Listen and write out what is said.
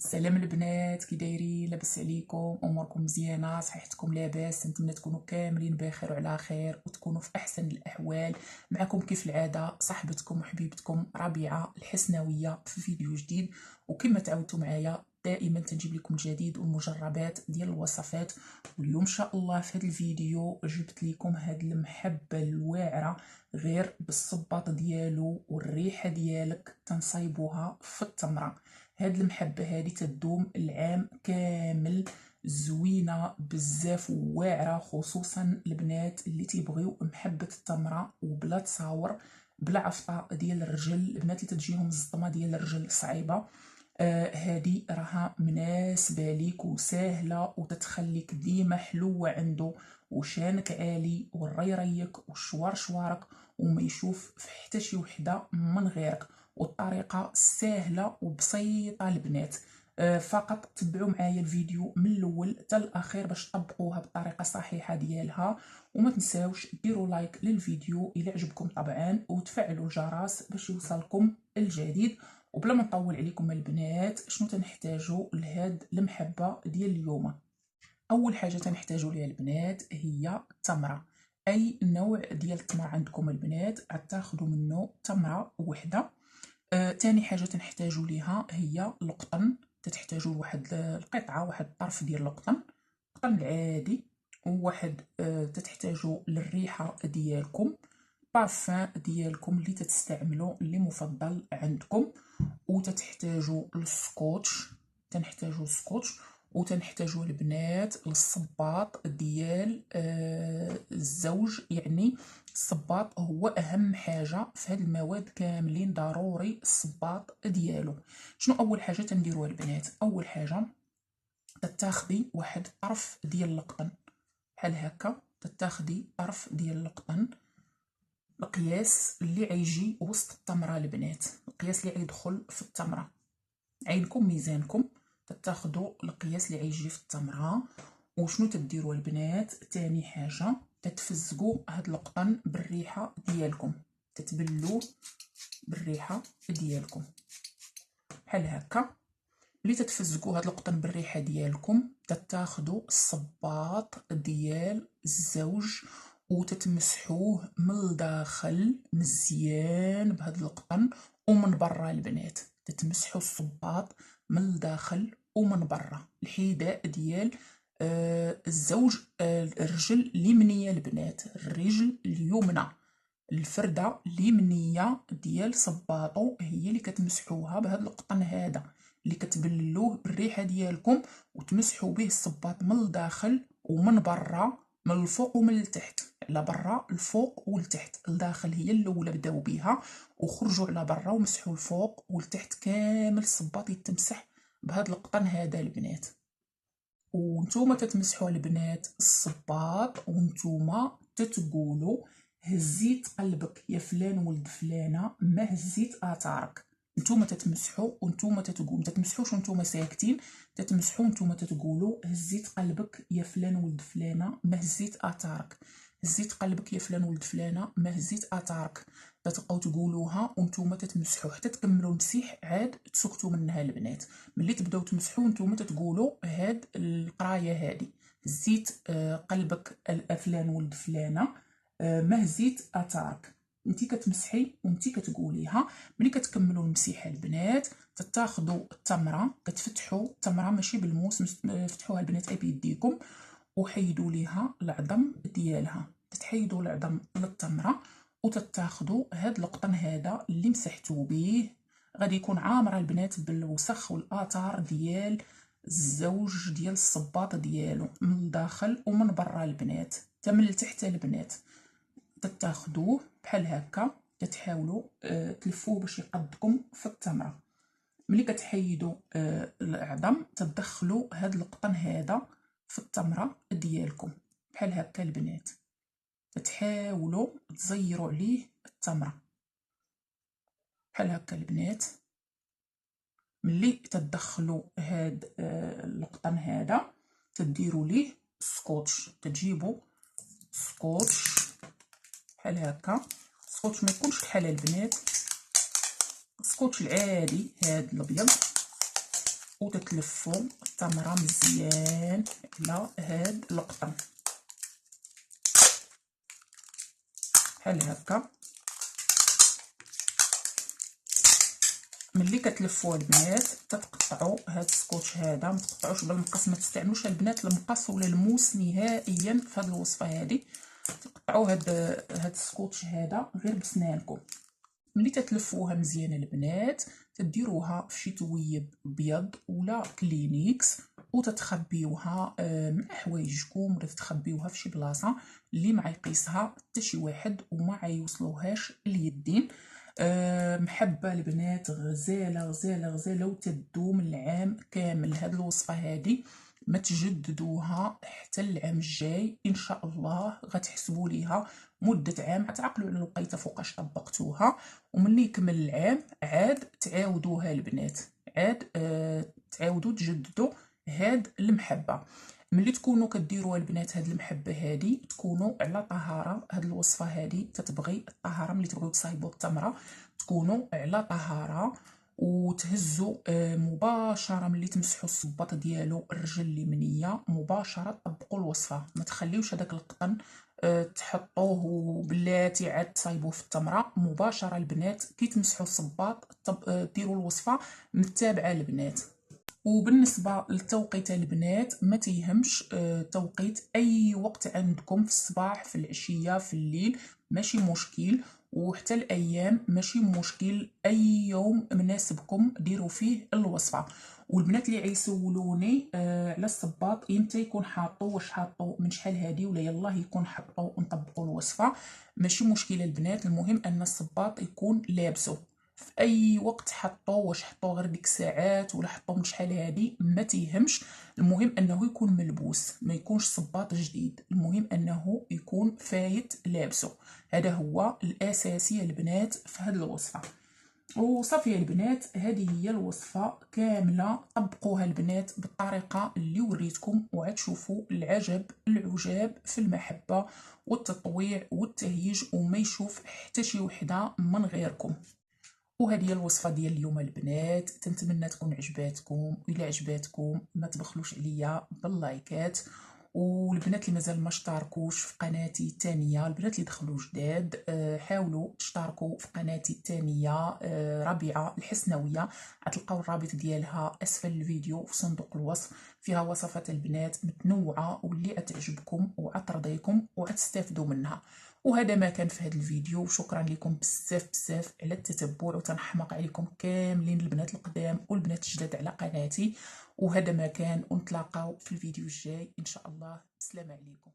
سلام البنات، كي دايرين؟ لاباس عليكم؟ اموركم مزيانه؟ صحتكم لاباس؟ نتمنى تكونوا كاملين بخير وعلى خير وتكونوا في احسن الاحوال. معكم كيف العاده صاحبتكم وحبيبتكم ربيعه الحسناويه في فيديو جديد. وكما تعودتوا معايا دائما تنجيب لكم الجديد والمجربات ديال الوصفات. واليوم ان شاء الله في هذا الفيديو جبت لكم هاد المحبه الواعره غير بالصباط ديالو والريحه ديالك تنصايبوها في التمره. هاد المحبه هادي تدوم العام كامل، زوينه بزاف وواعره، خصوصا البنات اللي تيبغيو محبه التمره وبلا تصاور، بلا عفطه ديال الرجل. البنات اللي تجيهم الصدمه ديال الرجل صعيبه، هادي راها مناسبه ليك وسهله وتتخليك ديما حلوه عنده، وشانك عالي والريريك والشوار شوارك وما يشوف في حتى شي وحده من غيرك. والطريقه سهله وبسيطه البنات. فقط تبعوا معايا الفيديو من الاول حتى الاخير باش تطبقوها بالطريقه الصحيحه ديالها. وما تنساوش ديروا لايك للفيديو الى عجبكم طبعا، وتفعلوا الجرس باش يوصلكم الجديد. وبلا ما نطول عليكم البنات، شنو تنحتاجوا لهاد المحبه ديال اليوم؟ اول حاجه تنحتاجوا ليها البنات هي التمره. اي نوع ديال التمر عندكم البنات غتاخذوا منه تمره وحده. تاني حاجه تنحتاجوا ليها هي القطن. تحتاجوا واحد القطعه، واحد الطرف ديال القطن العادي. وواحد تحتاجوا للريحه ديالكم، بارفان ديالكم اللي تستعملوا اللي مفضل عندكم. وتحتاجوا السكوتش، تنحتاجوا السكوتش. وتنحتاجوا البنات للصباط ديال الزوج، يعني الصباط هو اهم حاجه في هاد المواد كاملين، ضروري الصباط ديالو. شنو اول حاجه تنديروها البنات؟ اول حاجه تتاخدي واحد طرف ديال القطن بحال هكا، تتاخدي طرف ديال القطن، القياس اللي غيجي وسط التمره البنات، القياس اللي غيدخل في التمره، عينكم ميزانكم تتاخدوا القياس اللي غيجي في التمره. وشنو تديروا البنات؟ تاني حاجه تتفزقوا هاد القطن بالريحه ديالكم، تتبلوه بالريحه ديالكم بحال هكا. ملي تتفزقوا هاد القطن بالريحه ديالكم تتاخدوا الصباط ديال الزوج وتتمسحوه من الداخل مزيان بهاد القطن ومن برا البنات. تتمسحوا الصباط من الداخل ومن برا، الحذاء ديال الزوج، الرجل اليمنيه البنات، الرجل اليمنى، الفرده اليمنيه ديال صباطو هي اللي كتمسحوها بهذا القطن هذا، اللي كتبللوه بالريحه ديالكم وتمسحوا به الصباط من الداخل ومن برا، من الفوق ومن التحت. على برا الفوق والتحت، الداخل هي الاولى بداو بها، وخرجوا على برا ومسحوا الفوق والتحت كامل. الصباط يتمسح بهذا القطن هذا البنات. وانتوما تتمسحوا البنات الصباط وانتوما تتقولوا هزيت قلبك يا فلان ولد فلانه، ما هزيت اثارك. نتوما تتمسحوا وانتوما تتقولوا، ما تتمسحوش وانتوما ساكتين، تتمسحوا وانتوما تتقولوا هزيت قلبك يا فلان ولد فلانه، ما هزيت اثارك. هزيت قلبك يا فلان ولد فلانه، ما هزيت اثارك. تتبقاو تقولوها وانتوما تتمسحوا حتى تكملوا المسيح، عاد تسكتوا منها البنات. ملي تبداو تمسحوا نتوما تتقولوا هاد القرايه هادي، هزيت قلبك فلان ولد فلانه، ما هزيت اثارك. انتي كتمسحي وانتي كتقوليها. ملي كتكملوا المسيح البنات تتاخذوا التمره، كتفتحوا التمره ماشي بالموس، فتحوها البنات بيديكم وحيدوا ليها العظم ديالها. تتحيدوا العظم للتمره وتتاخذوا هاد القطن هذا اللي مسحتوا به، غادي يكون عامره البنات بالوسخ والاثار ديال الزوج ديال الصباط ديالو من الداخل ومن برا البنات، حتى من التحت البنات. تتاخذوه بحال هكا، تتحاولوا تلفوه باش يقدكم في التمره. ملي كتحيدوا العظم تدخلوا هاد القطن هذا في التمره ديالكم بحال هكا البنات. تحاولوا تزيروا عليه التمره بحال هكا البنات. ملي تدخلوا هاد القطن هذا تديروا ليه سكوتش، تجيبوا سكوتش بحال هكا. سكوتش ما يكونش كحال البنات، سكوتش العادي هاد الابيض، وتتلفوا التمره مزيان على هاد القطن بحال هكا. ملي كتلفوها البنات تتقطعوا هاد السكوتش هذا، ما تقطعوش بالمقص، ما تستعملوش البنات المقص ولا الموس نهائيا في هاد الوصفه هذه. تقطعوا هاد السكوتش هذا غير بسنانكم. ملي تتلفوها مزيان البنات تديروها في شي تويب ابيض ولا كلينيكس وتتخبيوها مع حوايجكم، ولا تتخبيوها في شي بلاصه اللي ما يقيسها حتى شي واحد وما يوصلوهاش اليدين. محبه البنات، غزاله غزاله غزاله وتدوم العام كامل. هاد الوصفه هذه ما تجددوها حتى العام الجاي ان شاء الله، غتحسبوا ليها مده عام، تعقلوا على الوقيته فوقاش طبقتوها، وملي يكمل العام عاد تعاودوها البنات، عاد تعاودوا تجددوا هاد المحبه. ملي تكونوا كديروا البنات هاد المحبه هادي تكونوا على طهاره. هاد الوصفه هادي تتبغي الطهاره، ملي تبغيو تصايبوا التمره تكونوا على طهاره، وتهزوا مباشره ملي تمسحوا الصباط ديالو الرجل اليمنيه مباشره طبقوا الوصفه، ما تخليوش هذاك القطن تحطوه وبلاتي عاد تصايبوه في التمره مباشره. البنات كي تمسحوا الصباط ديروا الوصفه متابعه البنات. وبالنسبه للتوقيت البنات ما تيهمش توقيت، اي وقت عندكم في الصباح في العشيه في الليل ماشي مشكل، وحتى الايام ماشي مشكل، اي يوم مناسبكم ديروا فيه الوصفه. والبنات اللي عيسولوني على الصباط امتى يكون حاطو، واش حاطو من شحال هادي ولا يلاه يكون حطو ونطبقوا الوصفه، ماشي مشكله البنات، المهم ان الصباط يكون لابسو في اي وقت. حطوه واش حطوه غير ديك الساعات ولا حطوه من شحال هادي ما تيهمش، المهم انه يكون ملبوس، ما يكونش صباط جديد، المهم انه يكون فايت لابسو. هذا هو الاساسي البنات في هذه الوصفه. وصافي البنات هذه هي الوصفه كامله، طبقوها البنات بالطريقه اللي وريتكم وعاد شوفوا العجب العجاب في المحبه والتطويع والتهييج، وما يشوف حتى شي وحده من غيركم. وهذه هي الوصفه ديال اليوم البنات، تنتمنى تكون عجباتكم، الا عجباتكم ما تبخلوش عليا باللايكات. والبنات اللي مازال ما اشتركوش في قناتي الثانيه، البنات اللي دخلوا جداد حاولوا تشتركوا في قناتي الثانيه ربيعه الحسنويه، غتلقاو الرابط ديالها اسفل الفيديو في صندوق الوصف. فيها وصفات البنات متنوعه واللي تعجبكم وترضيكم وتستافدوا منها. وهذا ما كان في هذا الفيديو، وشكرا لكم بزاف بزاف على التتبع، وتنحماق عليكم كاملين البنات القدام والبنات الجداد على قناتي. وهذا ما كان، ونتلاقاو في الفيديو الجاي ان شاء الله. السلام عليكم.